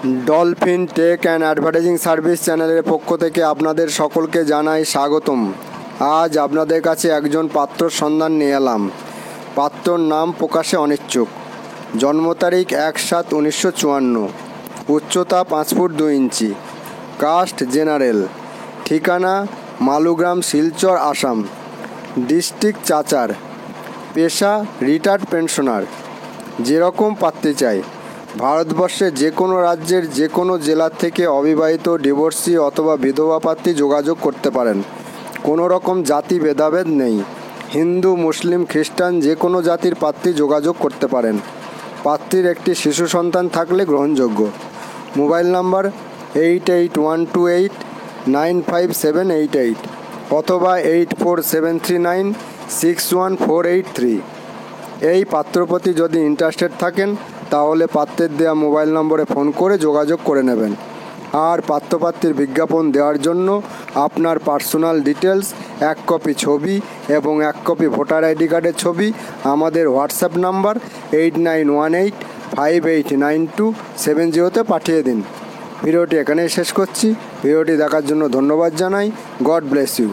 Dolphin tech and advertising service চ্যানেলের পক্ষ থেকে আপনাদের সকলকে জানাই স্বাগতম। আজ আপনাদের কাছে একজন পাত্রর সন্ধান নিয়ে এলাম। পাত্রর নাম প্রকাশে অনিচ্ছুক। জন্ম তারিখ 1/7/1954, উচ্চতা 5 ফুট 2 ইঞ্চি, কাস্ট জেনারেল, ঠিকানা মালুগ্রাম, শিলচর, আসাম, ডিস্ট্রিক্ট চাচার, পেশা রিটায়ার্ড পেনশনার। যেরকম পাত্রী চাই, ভারতবর্ষের যে কোনো রাজ্যের যে কোনো জেলার থেকে অবিবাহিত, ডিভোর্সি অথবা বিধবা পাত্রী যোগাযোগ করতে পারেন। কোনো রকম জাতি ভেদাভেদ নেই। হিন্দু, মুসলিম, খ্রিস্টান যে কোনো জাতির পাত্রী যোগাযোগ করতে পারেন। পাত্রীর একটি শিশু সন্তান থাকলে গ্রহণযোগ্য। মোবাইল নাম্বার 8812895788 অথবা 8473961483। এই পাত্রপতি যদি ইন্টারেস্টেড থাকেন তাহলে পাত্রের দেওয়া মোবাইল নম্বরে ফোন করে যোগাযোগ করে নেবেন। আর পাত্রপাত্রীর বিজ্ঞাপন দেওয়ার জন্য আপনার পার্সোনাল ডিটেলস, 1 কপি ছবি এবং 1 কপি ভোটার আইডি কার্ডের ছবি আমাদের হোয়াটসঅ্যাপ নাম্বার 8918589270 পাঠিয়ে দিন। ভিডিওটি এখানেই শেষ করছি। ভিডিওটি দেখার জন্য ধন্যবাদ জানাই। God bless you.